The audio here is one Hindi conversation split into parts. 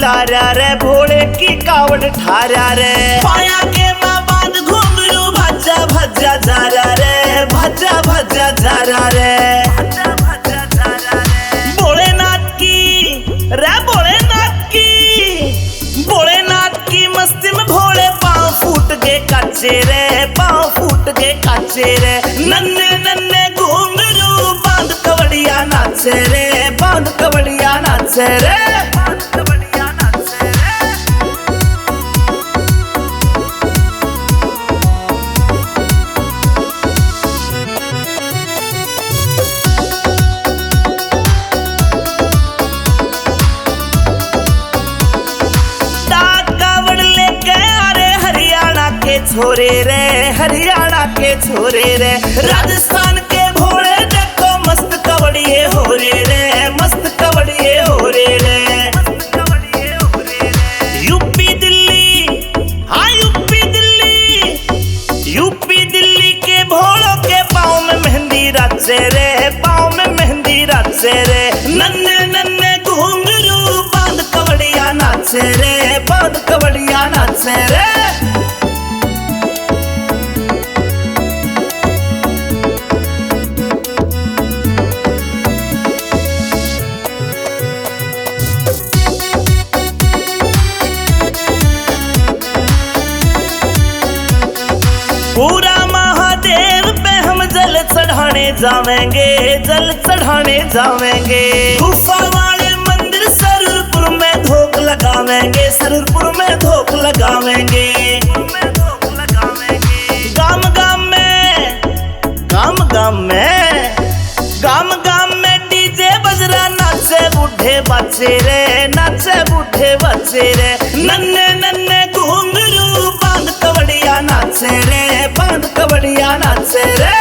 उतारा रे, भोले की कावड़ ठारा रे। पाया के माँ बांध घुंघरू भज्जा भज्जा जा रहा रे, भज्जा भज्जा जा रहा रे। भोलेनाथ की रे, भोलेनाथ की मस्ती में भोले पाँव फूट गए कच्चे रे, पाँव फूट गए कच्चे रे। नन्हे नन्हे घुंघरू बांध कवड़िया नाचे रे, बांध कवड़िया नाचे रे। छोरे रे, हरियाणा के छोरे रे, राजस्थान के भोले देखो मस्त कवड़िए हो रे, मस्त कवड़िए हो रे। यूपी दिल्ली, हाँ यूपी दिल्ली के भोलों के पाँव में मेहंदी रचे रे, पाँव में मेहंदी रचे रे। नन्हे नन्हे घुंघरू बांध कवड़िया नाचे रे, बांध कवड़िया नाचे रे। पूरा महादेव पे हम जल चढ़ाने जावेंगे, जल चढ़ाने जावेंगे। गुफा वाले मंदिर सरूरपुर में धोख लगावेंगे, सरूरपुर में धोख लगावेंगे। गाम गाम में डीजे बजरा नाचे बूढ़े बच्चे रे, नाचे बूढ़े बच्चे रे। नन्हे नन्हे घुंघरू बांध कवड़िया नाचे रे, बांध कवड़िया नाचे रे।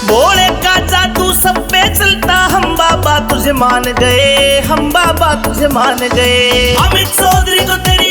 भोले का जादू सब पे चलता, हम बाबा तुझे मान गए, हम बाबा तुझे मान गए। अमित चौधरी को तेरी